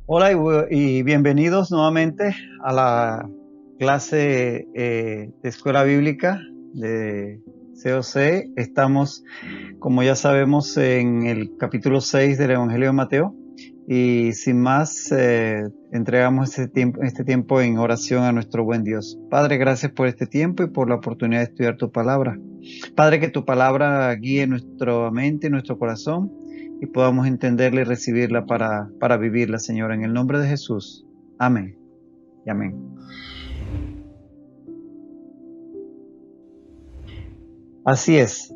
Hola y bienvenidos nuevamente a la clase de Escuela Bíblica de COC. Estamos, como ya sabemos, en el capítulo 6 del Evangelio de Mateo y sin más, entregamos este tiempo en oración a nuestro buen Dios. Padre, gracias por este tiempo y por la oportunidad de estudiar tu palabra. Padre, que tu palabra guíe nuestra mente, nuestro corazón y podamos entenderla y recibirla para vivirla, Señor, en el nombre de Jesús. Amén y amén. Así es.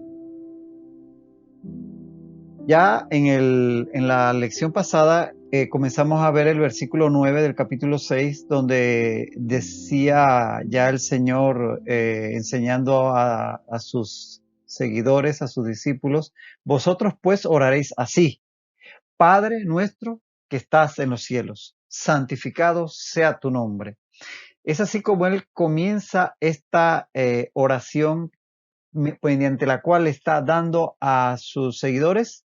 Ya en la lección pasada comenzamos a ver el versículo 9 del capítulo 6, donde decía ya el Señor enseñando a sus seguidores, a sus discípulos: vosotros pues oraréis así: Padre nuestro que estás en los cielos, santificado sea tu nombre. Es así como él comienza esta oración mediante la cual está dando a sus seguidores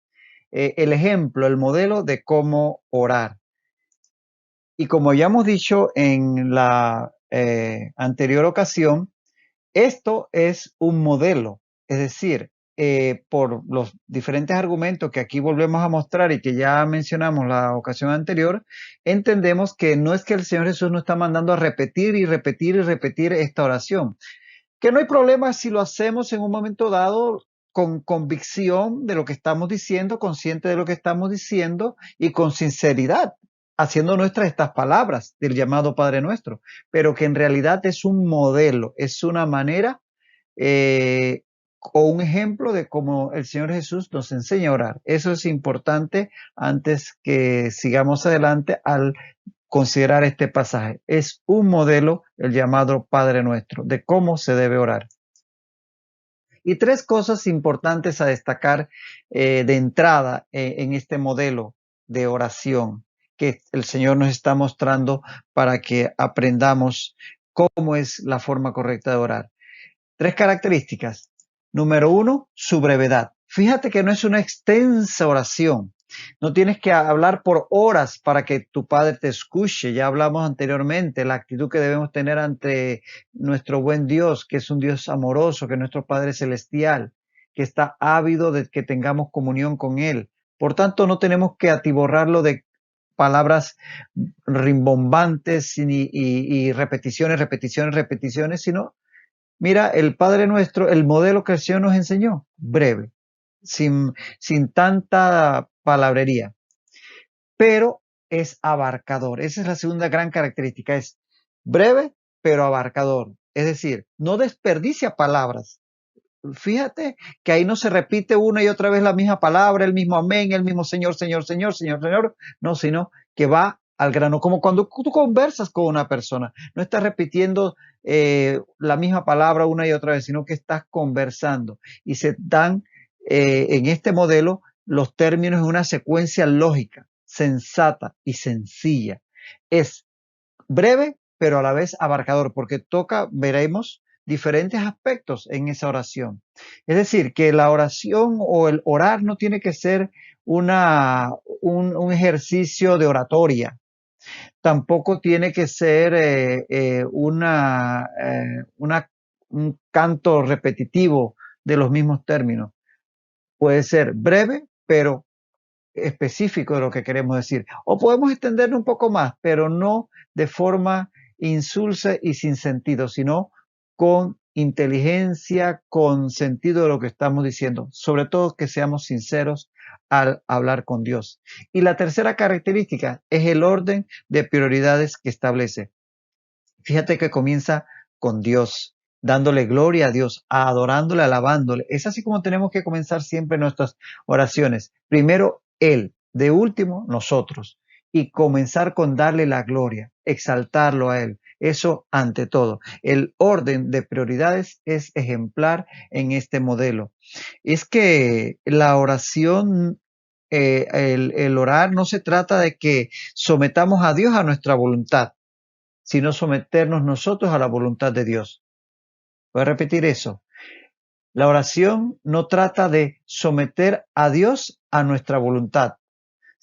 el ejemplo, el modelo de cómo orar. Y como ya hemos dicho en la anterior ocasión, esto es un modelo, es decir, por los diferentes argumentos que aquí volvemos a mostrar y que ya mencionamos la ocasión anterior, entendemos que no es que el Señor Jesús nos está mandando a repetir y repetir y repetir esta oración, que no hay problema si lo hacemos en un momento dado con convicción de lo que estamos diciendo, consciente de lo que estamos diciendo y con sinceridad, haciendo nuestras estas palabras del llamado Padre Nuestro, pero que en realidad es un modelo, es una manera eh, o un ejemplo de cómo el Señor Jesús nos enseña a orar. Eso es importante antes que sigamos adelante al considerar este pasaje. Es un modelo, el llamado Padre Nuestro, de cómo se debe orar. Y tres cosas importantes a destacar de entrada en este modelo de oración que el Señor nos está mostrando para que aprendamos cómo es la forma correcta de orar. Tres características. Número uno, su brevedad. Fíjate que no es una extensa oración. No tienes que hablar por horas para que tu Padre te escuche. Ya hablamos anteriormente, la actitud que debemos tener ante nuestro buen Dios, que es un Dios amoroso, que es nuestro Padre celestial, que está ávido de que tengamos comunión con Él. Por tanto, no tenemos que atiborrarlo de palabras rimbombantes y repeticiones, repeticiones, repeticiones, sino mira, el Padre Nuestro, el modelo que el Señor nos enseñó, breve, sin, sin tanta palabrería, pero es abarcador. Esa es la segunda gran característica, es breve, pero abarcador. Es decir, no desperdicia palabras. Fíjate que ahí no se repite una y otra vez la misma palabra, el mismo amén, el mismo Señor, Señor, Señor, Señor, Señor. No, sino que va al grano, como cuando tú conversas con una persona. No estás repitiendo la misma palabra una y otra vez, sino que estás conversando. Y se dan en este modelo los términos en una secuencia lógica, sensata y sencilla. Es breve, pero a la vez abarcador, porque toca, veremos, diferentes aspectos en esa oración. Es decir, que la oración o el orar no tiene que ser un ejercicio de oratoria, tampoco tiene que ser un canto repetitivo de los mismos términos. Puede ser breve, pero específico de lo que queremos decir. O podemos extendernos un poco más, pero no de forma insulsa y sin sentido, sino con inteligencia, con sentido de lo que estamos diciendo. Sobre todo que seamos sinceros al hablar con Dios. Y la tercera característica es el orden de prioridades que establece. Fíjate que comienza con Dios, dándole gloria a Dios, adorándole, alabándole. Es así como tenemos que comenzar siempre nuestras oraciones. Primero Él, de último nosotros. Y comenzar con darle la gloria, exaltarlo a Él. Eso ante todo. El orden de prioridades es ejemplar en este modelo. Es que la oración, el orar no se trata de que sometamos a Dios a nuestra voluntad, sino someternos nosotros a la voluntad de Dios. Voy a repetir eso. La oración no trata de someter a Dios a nuestra voluntad,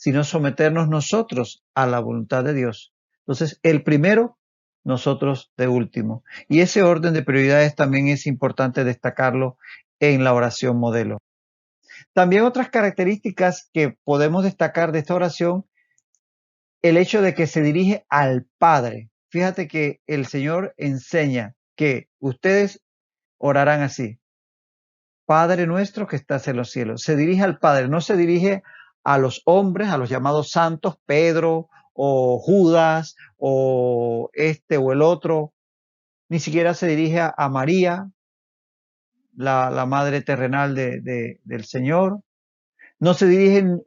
sino someternos nosotros a la voluntad de Dios. Entonces, el primero, nosotros de último. Y ese orden de prioridades también es importante destacarlo en la oración modelo. También otras características que podemos destacar de esta oración, el hecho de que se dirige al Padre. Fíjate que el Señor enseña que ustedes orarán así: Padre nuestro que estás en los cielos. Se dirige al Padre, no se dirige a los hombres, a los llamados santos, Pedro o Judas o este o el otro. Ni siquiera se dirige a María, la madre terrenal del Señor. No se dirigen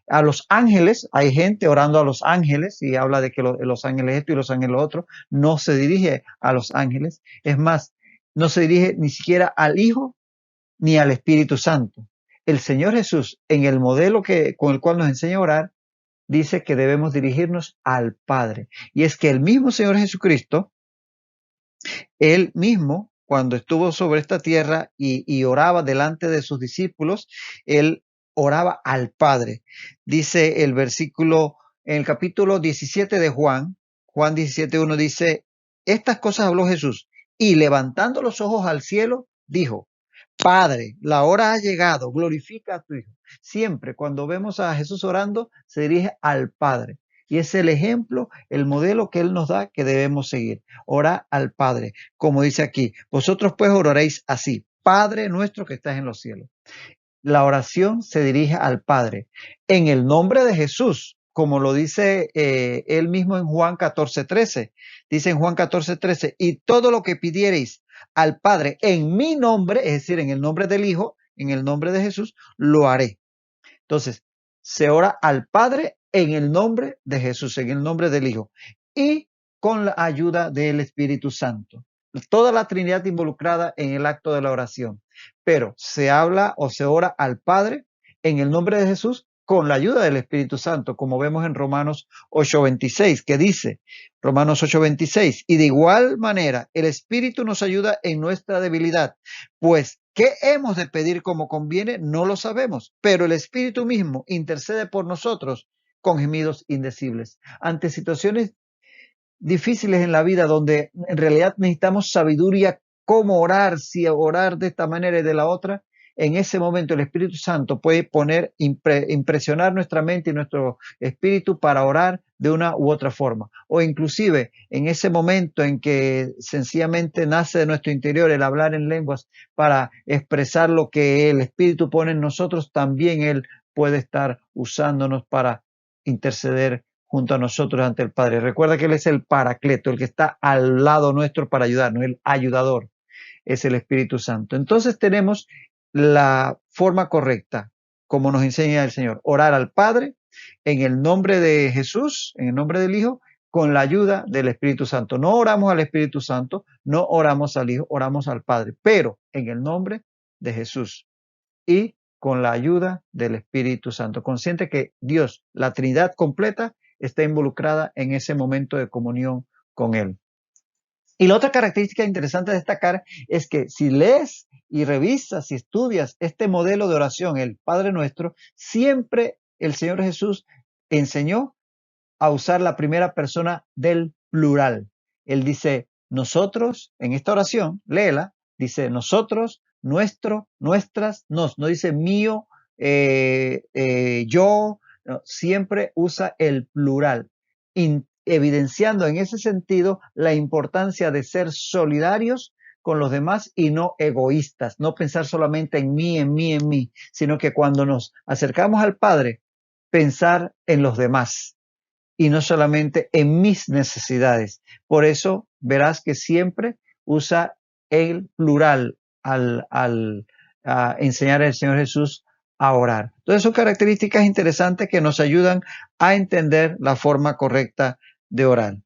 a los ángeles. Hay gente orando a los ángeles y habla de que los ángeles esto y los ángeles lo otro. No se dirige a los ángeles. Es más, no se dirige ni siquiera al Hijo ni al Espíritu Santo. El Señor Jesús, en el modelo con el cual nos enseña a orar, dice que debemos dirigirnos al Padre. Y es que el mismo Señor Jesucristo, Él mismo, cuando estuvo sobre esta tierra y oraba delante de sus discípulos, Él oraba al Padre. Dice el versículo, en el capítulo 17 de Juan 17:1 dice: estas cosas habló Jesús, y levantando los ojos al cielo, dijo: Padre, la hora ha llegado, glorifica a tu Hijo. Siempre cuando vemos a Jesús orando, se dirige al Padre. Y es el ejemplo, el modelo que Él nos da que debemos seguir. Ora al Padre, como dice aquí: vosotros pues oraréis así: Padre nuestro que estás en los cielos. La oración se dirige al Padre en el nombre de Jesús, como lo dice Él mismo en Juan 14:13. Dice en Juan 14:13: y todo lo que pidiereis al Padre en mi nombre, es decir, en el nombre del Hijo, en el nombre de Jesús, lo haré. Entonces, se ora al Padre en el nombre de Jesús, en el nombre del Hijo, y con la ayuda del Espíritu Santo. Toda la Trinidad involucrada en el acto de la oración. Pero se habla o se ora al Padre en el nombre de Jesús con la ayuda del Espíritu Santo, como vemos en Romanos 8:26, que dice, Romanos 8:26, y de igual manera el Espíritu nos ayuda en nuestra debilidad, pues ¿qué hemos de pedir como conviene? No lo sabemos, pero el Espíritu mismo intercede por nosotros con gemidos indecibles. Ante situaciones difíciles en la vida donde en realidad necesitamos sabiduría, cómo orar, si orar de esta manera y de la otra, en ese momento el Espíritu Santo puede impresionar nuestra mente y nuestro espíritu para orar de una u otra forma. O inclusive en ese momento en que sencillamente nace de nuestro interior el hablar en lenguas para expresar lo que el Espíritu pone en nosotros, también Él puede estar usándonos para interceder junto a nosotros ante el Padre. Recuerda que Él es el Paracleto, el que está al lado nuestro para ayudarnos, el ayudador es el Espíritu Santo. Entonces tenemos la forma correcta, como nos enseña el Señor: orar al Padre en el nombre de Jesús, en el nombre del Hijo, con la ayuda del Espíritu Santo. No oramos al Espíritu Santo, no oramos al Hijo, oramos al Padre, pero en el nombre de Jesús y con la ayuda del Espíritu Santo. Consciente que Dios, la Trinidad completa, está involucrada en ese momento de comunión con Él. Y la otra característica interesante de destacar es que si lees y revisas y estudias este modelo de oración, el Padre Nuestro, siempre el Señor Jesús enseñó a usar la primera persona del plural. Él dice nosotros, en esta oración, léela, dice nosotros, nuestro, nuestras, nos, no dice mío, yo, no, siempre usa el plural, evidenciando en ese sentido la importancia de ser solidarios con los demás y no egoístas, no pensar solamente en mí, en mí, en mí, sino que cuando nos acercamos al Padre, pensar en los demás y no solamente en mis necesidades. Por eso verás que siempre usa el plural al enseñar al Señor Jesús a orar. Entonces son características interesantes que nos ayudan a entender la forma correcta de orar.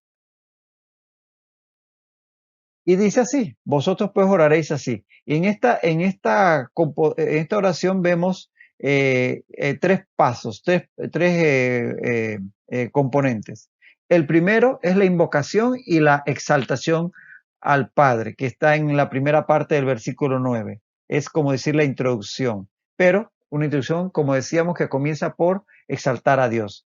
Y dice así: vosotros pues oraréis así. Y en esta oración vemos tres pasos, tres componentes. El primero es la invocación y la exaltación al Padre, que está en la primera parte del versículo 9. Es como decir la introducción. Pero una introducción, como decíamos, que comienza por exaltar a Dios.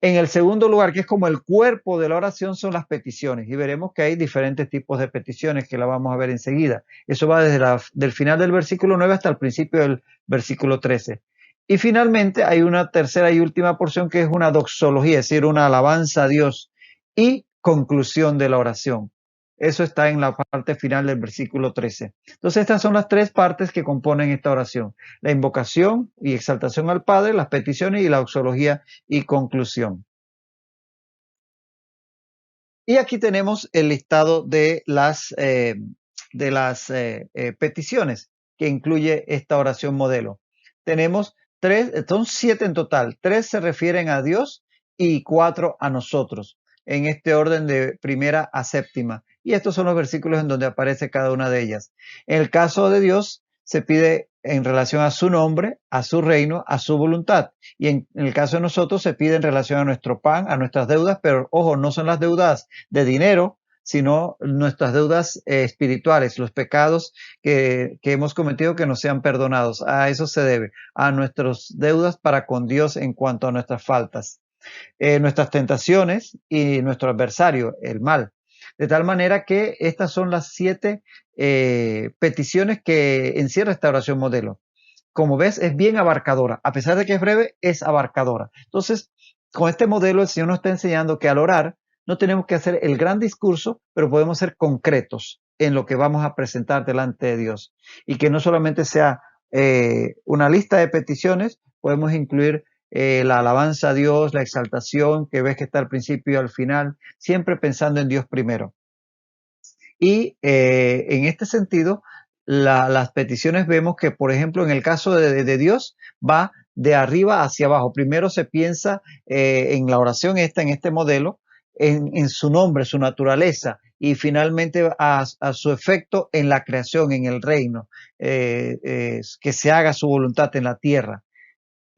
En el segundo lugar, que es como el cuerpo de la oración, son las peticiones. Y veremos que hay diferentes tipos de peticiones que la vamos a ver enseguida. Eso va desde del final del versículo 9 hasta el principio del versículo 13. Y finalmente hay una tercera y última porción que es una doxología, es decir, una alabanza a Dios y conclusión de la oración. Eso está en la parte final del versículo 13. Entonces estas son las tres partes que componen esta oración. La invocación y exaltación al Padre, las peticiones y la doxología y conclusión. Y aquí tenemos el listado de las peticiones que incluye esta oración modelo. Tenemos son 7 en total. 3 se refieren a Dios y 4 a nosotros, en este orden de primera a séptima. Y estos son los versículos en donde aparece cada una de ellas. En el caso de Dios, se pide en relación a su nombre, a su reino, a su voluntad. Y en el caso de nosotros se pide en relación a nuestro pan, a nuestras deudas, pero ojo, no son las deudas de dinero, sino nuestras deudas espirituales, los pecados que hemos cometido que nos sean perdonados. A eso se debe, a nuestras deudas para con Dios en cuanto a nuestras faltas, nuestras tentaciones y nuestro adversario, el mal. De tal manera que estas son las 7 peticiones que encierra esta oración modelo. Como ves, es bien abarcadora. A pesar de que es breve, es abarcadora. Entonces, con este modelo, el Señor nos está enseñando que al orar no tenemos que hacer el gran discurso, pero podemos ser concretos en lo que vamos a presentar delante de Dios. Y que no solamente sea una lista de peticiones, podemos incluir la alabanza a Dios, la exaltación, que ves que está al principio y al final, siempre pensando en Dios primero. Y en este sentido, las peticiones vemos que, por ejemplo, en el caso de Dios, va de arriba hacia abajo. Primero se piensa en la oración en este modelo, en su nombre, su naturaleza, y finalmente a su efecto en la creación, en el reino, que se haga su voluntad en la tierra.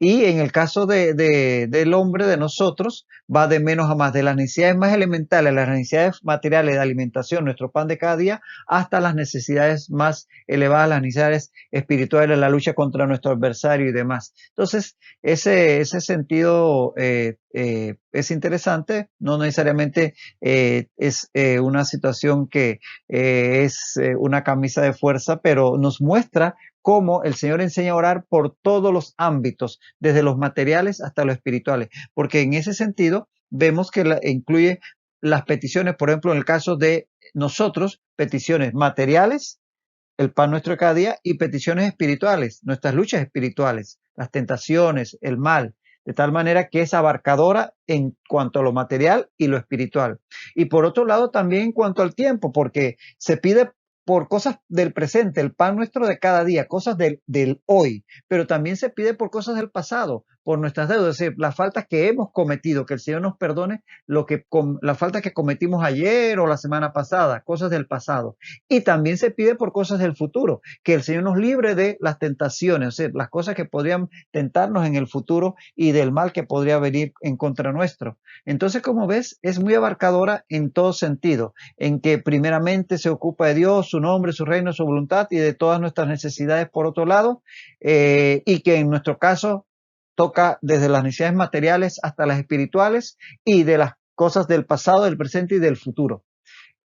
Y en el caso del hombre, de nosotros, va de menos a más, de las necesidades más elementales, las necesidades materiales de alimentación, nuestro pan de cada día, hasta las necesidades más elevadas, las necesidades espirituales, la lucha contra nuestro adversario y demás. Entonces, ese sentido es interesante, no necesariamente es una situación que es una camisa de fuerza, pero nos muestra cómo el Señor enseña a orar por todos los ámbitos, desde los materiales hasta los espirituales, porque en ese sentido vemos que incluye las peticiones, por ejemplo, en el caso de nosotros, peticiones materiales, el pan nuestro de cada día, y peticiones espirituales, nuestras luchas espirituales, las tentaciones, el mal, de tal manera que es abarcadora en cuanto a lo material y lo espiritual. Y por otro lado, también en cuanto al tiempo, porque se pide por cosas del presente, el pan nuestro de cada día, cosas del hoy, pero también se pide por cosas del pasado, por nuestras deudas, es decir, las faltas que hemos cometido, que el Señor nos perdone las faltas que cometimos ayer o la semana pasada, cosas del pasado. Y también se pide por cosas del futuro, que el Señor nos libre de las tentaciones, es decir, las cosas que podrían tentarnos en el futuro y del mal que podría venir en contra nuestro. Entonces, como ves, es muy abarcadora en todo sentido, en que primeramente se ocupa de Dios, su nombre, su reino, su voluntad y de todas nuestras necesidades por otro lado, y que en nuestro caso toca desde las necesidades materiales hasta las espirituales y de las cosas del pasado, del presente y del futuro.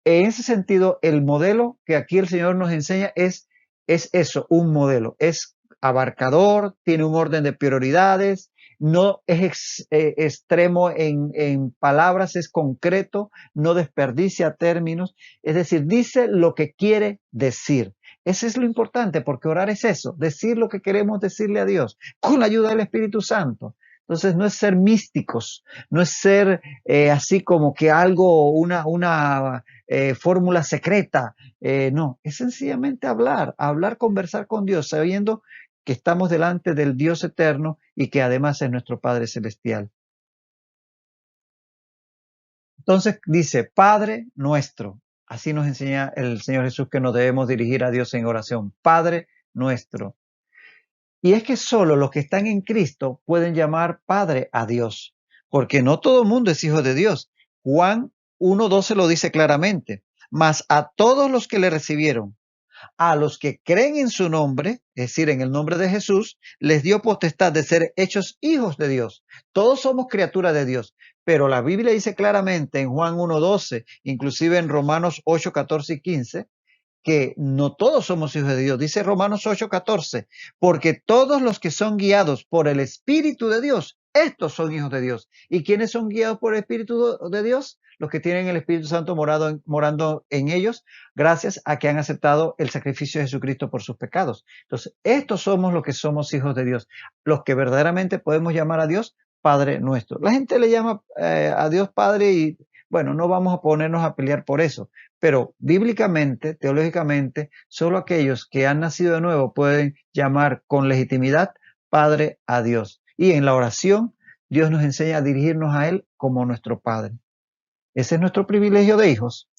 En ese sentido, el modelo que aquí el Señor nos enseña es eso, un modelo. Es abarcador, tiene un orden de prioridades, no es extremo en palabras, es concreto, no desperdicia términos, es decir, dice lo que quiere decir. Eso es lo importante, porque orar es eso, decir lo que queremos decirle a Dios, con la ayuda del Espíritu Santo. Entonces no es ser místicos, no es ser así como que algo, una fórmula secreta. No, es sencillamente hablar, conversar con Dios, sabiendo que estamos delante del Dios eterno y que además es nuestro Padre Celestial. Entonces dice, Padre nuestro. Así nos enseña el Señor Jesús que nos debemos dirigir a Dios en oración. Padre nuestro. Y es que solo los que están en Cristo pueden llamar Padre a Dios, porque no todo el mundo es hijo de Dios. Juan 1:12 lo dice claramente. Mas a todos los que le recibieron, A los que creen en su nombre, es decir, en el nombre de Jesús, les dio potestad de ser hechos hijos de Dios. Todos somos criaturas de Dios, pero la Biblia dice claramente en Juan 1:12, inclusive en Romanos 8:14 y 15, que no todos somos hijos de Dios. Dice Romanos 8:14, porque todos los que son guiados por el Espíritu de Dios, estos son hijos de Dios. ¿Y quiénes son guiados por el Espíritu de Dios? Los que tienen el Espíritu Santo morando en ellos, gracias a que han aceptado el sacrificio de Jesucristo por sus pecados. Entonces, estos somos los que somos hijos de Dios, los que verdaderamente podemos llamar a Dios Padre nuestro. La gente le llama a Dios Padre y, bueno, no vamos a ponernos a pelear por eso. Pero bíblicamente, teológicamente, solo aquellos que han nacido de nuevo pueden llamar con legitimidad Padre a Dios. Y en la oración, Dios nos enseña a dirigirnos a Él como nuestro Padre. Ese es nuestro privilegio de hijos.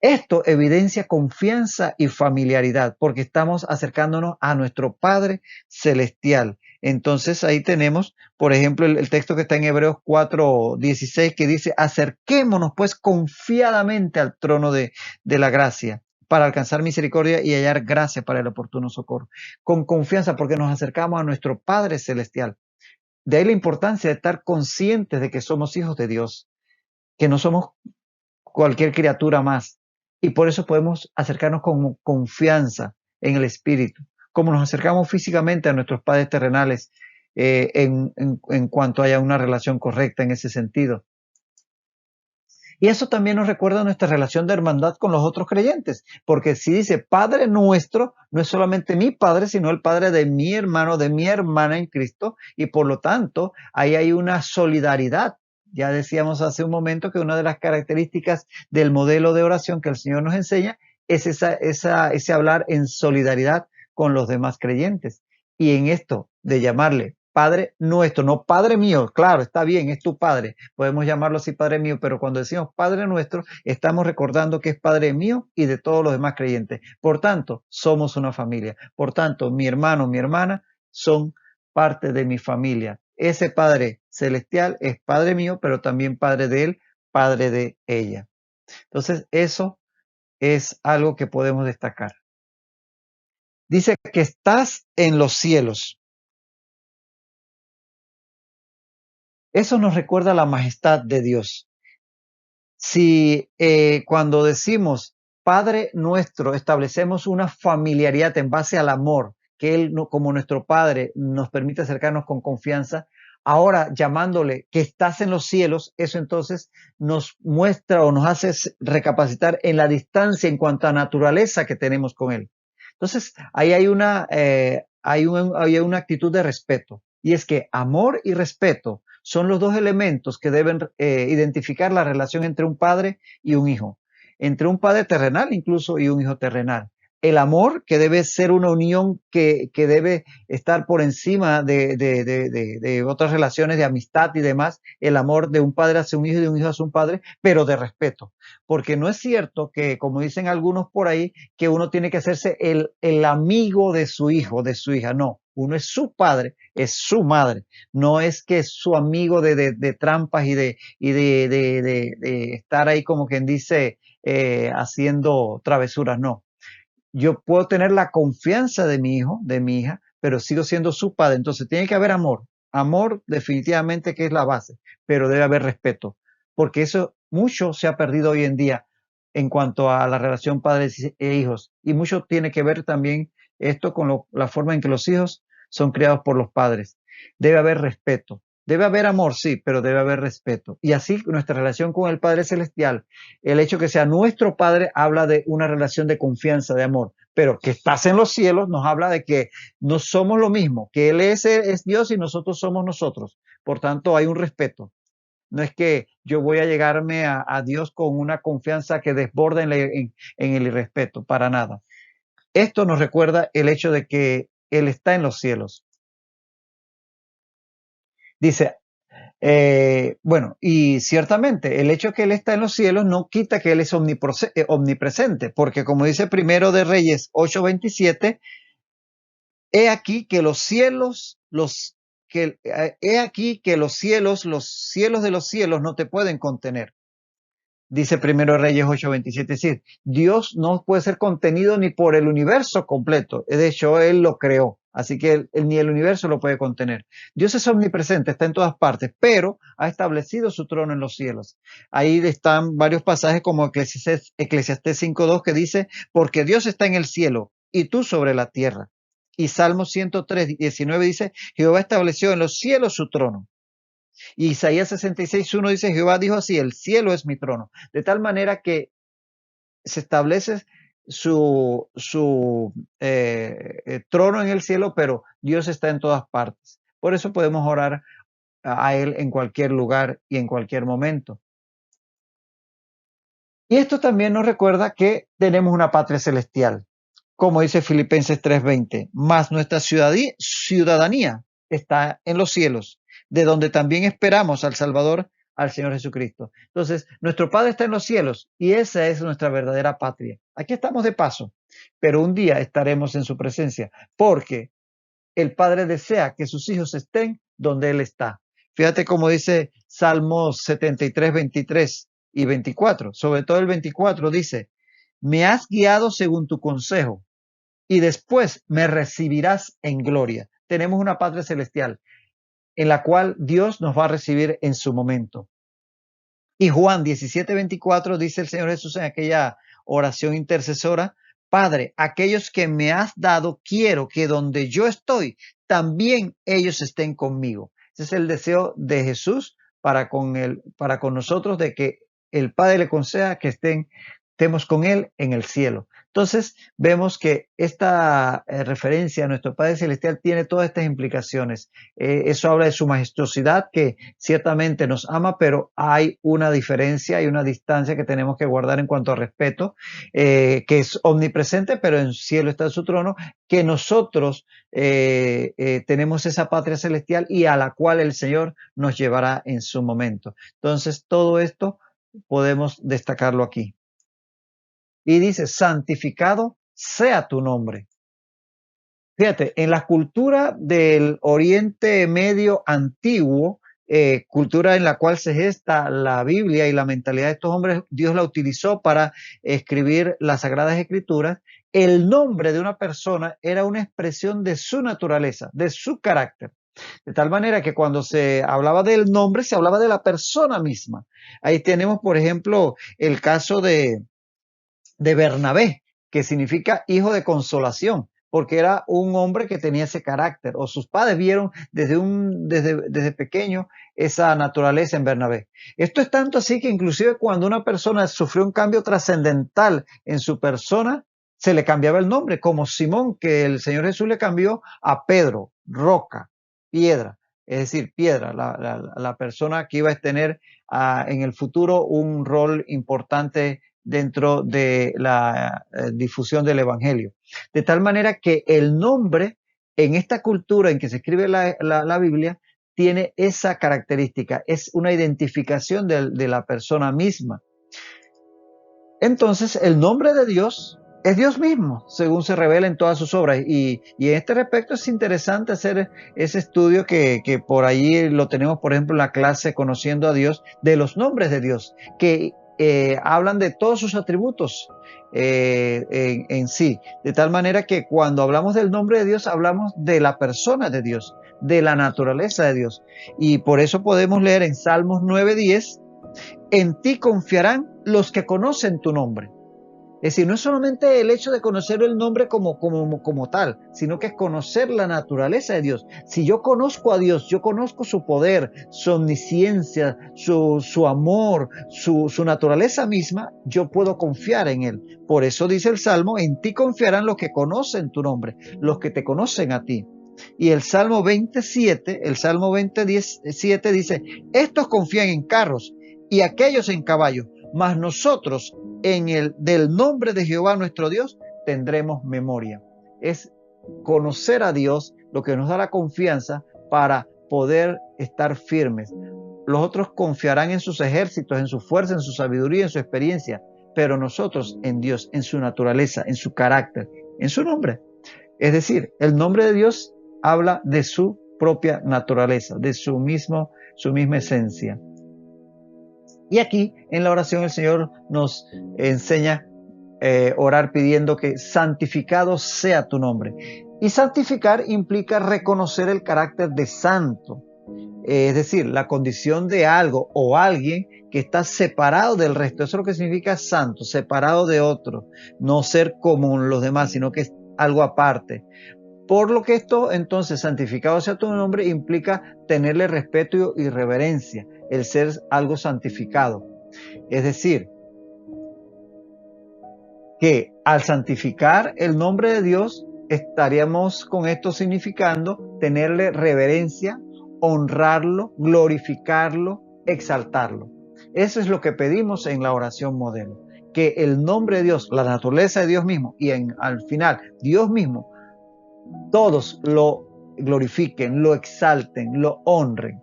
Esto evidencia confianza y familiaridad porque estamos acercándonos a nuestro Padre Celestial. Entonces ahí tenemos, por ejemplo, el texto que está en Hebreos 4:16 que dice, acerquémonos pues confiadamente al trono de la gracia para alcanzar misericordia y hallar gracia para el oportuno socorro. Con confianza porque nos acercamos a nuestro Padre Celestial. De ahí la importancia de estar conscientes de que somos hijos de Dios, que no somos cualquier criatura más. Y por eso podemos acercarnos con confianza en el Espíritu, como nos acercamos físicamente a nuestros padres terrenales en cuanto haya una relación correcta en ese sentido. Y eso también nos recuerda nuestra relación de hermandad con los otros creyentes, porque si dice Padre nuestro, no es solamente mi Padre, sino el Padre de mi hermano, de mi hermana en Cristo, y por lo tanto, ahí hay una solidaridad. Ya decíamos hace un momento que una de las características del modelo de oración que el Señor nos enseña es ese hablar en solidaridad con los demás creyentes. Y en esto de llamarle Padre nuestro, no Padre mío, claro, está bien, es tu Padre, podemos llamarlo así Padre mío, pero cuando decimos Padre nuestro, estamos recordando que es Padre mío y de todos los demás creyentes. Por tanto, somos una familia. Por tanto, mi hermano, mi hermana son parte de mi familia. Ese Padre celestial es Padre mío, pero también Padre de él, Padre de ella. Entonces, eso es algo que podemos destacar. Dice que estás en los cielos. Eso nos recuerda la majestad de Dios. Si cuando decimos Padre nuestro, establecemos una familiaridad en base al amor, que Él como nuestro Padre nos permite acercarnos con confianza, ahora llamándole que estás en los cielos, eso entonces nos muestra o nos hace recapacitar en la distancia en cuanto a naturaleza que tenemos con Él. Entonces, ahí hay hay una actitud de respeto, y es que amor y respeto son los dos elementos que deben identificar la relación entre un padre y un hijo, entre un padre terrenal incluso y un hijo terrenal. El amor, que debe ser una unión que debe estar por encima de otras relaciones de amistad y demás, el amor de un padre hacia un hijo y de un hijo hacia un padre, pero de respeto. Porque no es cierto que, como dicen algunos por ahí, que uno tiene que hacerse el amigo de su hijo, de su hija. No, uno es su padre, es su madre. No es que es su amigo de trampas y de estar ahí como quien dice haciendo travesuras. No, yo puedo tener la confianza de mi hijo, de mi hija, pero sigo siendo su padre. Entonces tiene que haber amor. Amor definitivamente que es la base, pero debe haber respeto, porque eso mucho se ha perdido hoy en día en cuanto a la relación padres e hijos. Y mucho tiene que ver también esto con la forma en que los hijos son criados por los padres. Debe haber respeto. Debe haber amor, sí, pero debe haber respeto. Y así nuestra relación con el Padre Celestial, el hecho que sea nuestro Padre, habla de una relación de confianza, de amor. Pero que estás en los cielos nos habla de que no somos lo mismo, que Él es Dios y nosotros somos nosotros. Por tanto, hay un respeto. No es que yo voy a llegarme a Dios con una confianza que desborda en el irrespeto, para nada. Esto nos recuerda el hecho de que Él está en los cielos. Dice, bueno, y ciertamente el hecho que Él está en los cielos no quita que Él es omnipresente, porque como dice Primero de Reyes 8:27, he aquí que los cielos, he aquí que los cielos de los cielos no te pueden contener. Dice Primero Reyes 8:27, es decir, Dios no puede ser contenido ni por el universo completo. De hecho, Él lo creó, así que ni el universo lo puede contener. Dios es omnipresente, está en todas partes, pero ha establecido su trono en los cielos. Ahí están varios pasajes como Eclesiastés 5:2 que dice, porque Dios está en el cielo y tú sobre la tierra. Y Salmo 103:19 dice, Jehová estableció en los cielos su trono. Y Isaías 66:1 dice, Jehová dijo así, el cielo es mi trono. De tal manera que se establece su trono en el cielo, pero Dios está en todas partes. Por eso podemos orar a Él en cualquier lugar y en cualquier momento. Y esto también nos recuerda que tenemos una patria celestial, como dice Filipenses 3:20, mas nuestra ciudadanía está en los cielos, de donde también esperamos al Salvador, al Señor Jesucristo. Entonces, nuestro Padre está en los cielos y esa es nuestra verdadera patria. Aquí estamos de paso, pero un día estaremos en su presencia, porque el Padre desea que sus hijos estén donde Él está. Fíjate cómo dice Salmos 73, 23 y 24. Sobre todo el 24 dice, me has guiado según tu consejo y después me recibirás en gloria. Tenemos una patria celestial en la cual Dios nos va a recibir en su momento. Y Juan 17:24 dice el Señor Jesús en aquella oración intercesora, Padre, aquellos que me has dado, quiero que donde yo estoy, también ellos estén conmigo. Ese es el deseo de Jesús para con nosotros, de que el Padre le conceda que estemos con Él en el cielo. Entonces vemos que esta referencia a nuestro Padre Celestial tiene todas estas implicaciones. Eso habla de su majestuosidad, que ciertamente nos ama, pero hay una diferencia, hay una distancia que tenemos que guardar en cuanto a respeto, que es omnipresente, pero en el cielo está su trono, que nosotros tenemos esa patria celestial y a la cual el Señor nos llevará en su momento. Entonces, todo esto podemos destacarlo aquí. Y dice, santificado sea tu nombre. Fíjate, en la cultura del Oriente Medio antiguo, cultura en la cual se gesta la Biblia y la mentalidad de estos hombres, Dios la utilizó para escribir las Sagradas Escrituras. El nombre de una persona era una expresión de su naturaleza, de su carácter. De tal manera que cuando se hablaba del nombre, se hablaba de la persona misma. Ahí tenemos, por ejemplo, el caso de Bernabé, que significa hijo de consolación, porque era un hombre que tenía ese carácter, o sus padres vieron desde pequeño esa naturaleza en Bernabé. Esto es tanto así que inclusive cuando una persona sufrió un cambio trascendental en su persona, se le cambiaba el nombre, como Simón, que el Señor Jesús le cambió a Pedro, roca, piedra, es decir, piedra, la persona que iba a tener en el futuro un rol importante dentro de la difusión del Evangelio. De tal manera que el nombre en esta cultura en que se escribe la Biblia tiene esa característica, es una identificación de la persona misma. Entonces, el nombre de Dios es Dios mismo, según se revela en todas sus obras. Y en este respecto es interesante hacer ese estudio que por ahí lo tenemos, por ejemplo, en la clase Conociendo a Dios, de los nombres de Dios, que hablan de todos sus atributos en sí. De tal manera que cuando hablamos del nombre de Dios, hablamos de la persona de Dios, de la naturaleza de Dios. Y por eso podemos leer en Salmos 9:10, en ti confiarán los que conocen tu nombre. Es decir, no es solamente el hecho de conocer el nombre como tal, sino que es conocer la naturaleza de Dios. Si yo conozco a Dios, yo conozco su poder, su omnisciencia, su amor, su naturaleza misma, yo puedo confiar en Él. Por eso dice el Salmo, en ti confiarán los que conocen tu nombre, los que te conocen a ti. Y el Salmo 27 dice, estos confían en carros y aquellos en caballos, mas nosotros del nombre de Jehová nuestro Dios tendremos memoria. Es conocer a Dios lo que nos da la confianza para poder estar firmes. Los otros confiarán en sus ejércitos, en su fuerza, en su sabiduría, en su experiencia, pero nosotros en Dios, en su naturaleza, en su carácter, en su nombre. Es decir, el nombre de Dios habla de su propia naturaleza, de su misma esencia. Y aquí en la oración el Señor nos enseña orar pidiendo que santificado sea tu nombre. Y santificar implica reconocer el carácter de santo, es decir, la condición de algo o alguien que está separado del resto. Eso es lo que significa santo, separado de otro, no ser como los demás, sino que es algo aparte. Por lo que esto, entonces, santificado sea tu nombre, implica tenerle respeto y reverencia, el ser algo santificado. Es decir, que al santificar el nombre de Dios, estaríamos con esto significando tenerle reverencia, honrarlo, glorificarlo, exaltarlo. Eso es lo que pedimos en la oración modelo, que el nombre de Dios, la naturaleza de Dios mismo y al final Dios mismo, todos lo glorifiquen, lo exalten, lo honren.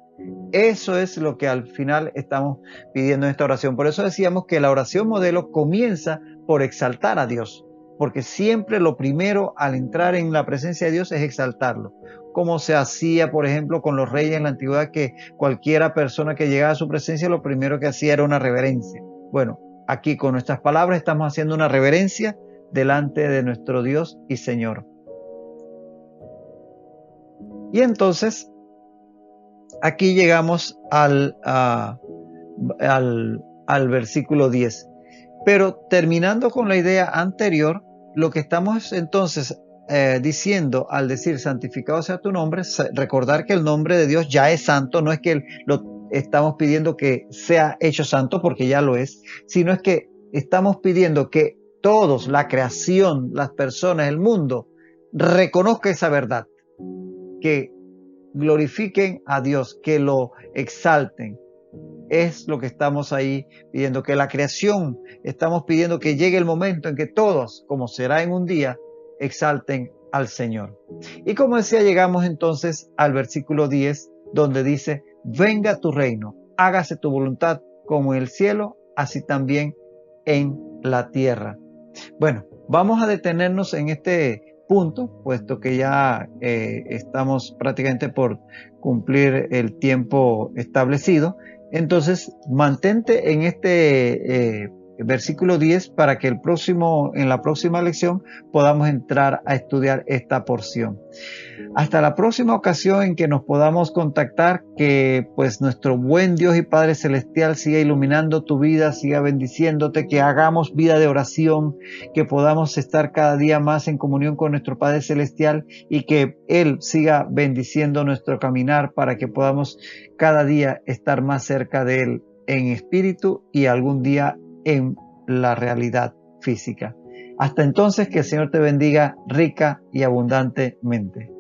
Eso es lo que al final estamos pidiendo en esta oración. Por eso decíamos que la oración modelo comienza por exaltar a Dios, porque siempre lo primero al entrar en la presencia de Dios es exaltarlo, como se hacía, por ejemplo, con los reyes en la antigüedad, que cualquiera persona que llegaba a su presencia, lo primero que hacía era una reverencia. Bueno, aquí con nuestras palabras estamos haciendo una reverencia delante de nuestro Dios y Señor. Y entonces, aquí llegamos al versículo 10. Pero terminando con la idea anterior, lo que estamos entonces diciendo al decir santificado sea tu nombre, recordar que el nombre de Dios ya es santo, no es que lo estamos pidiendo que sea hecho santo porque ya lo es, sino es que estamos pidiendo que todos, la creación, las personas, el mundo, reconozca esa verdad, que glorifiquen a Dios, que lo exalten. Es lo que estamos ahí pidiendo, que la creación, estamos pidiendo que llegue el momento en que todos, como será en un día, exalten al Señor. Y como decía, llegamos entonces al versículo 10, donde dice, venga tu reino, hágase tu voluntad como en el cielo, así también en la tierra. Bueno, vamos a detenernos en este punto, puesto que ya estamos prácticamente por cumplir el tiempo establecido. Entonces, mantente en este versículo 10 para que en la próxima lección podamos entrar a estudiar esta porción. Hasta la próxima ocasión en que nos podamos contactar, que pues nuestro buen Dios y Padre Celestial siga iluminando tu vida, siga bendiciéndote, que hagamos vida de oración, que podamos estar cada día más en comunión con nuestro Padre Celestial y que Él siga bendiciendo nuestro caminar para que podamos cada día estar más cerca de Él en espíritu y algún día en la realidad física. Hasta entonces, que el Señor te bendiga rica y abundantemente.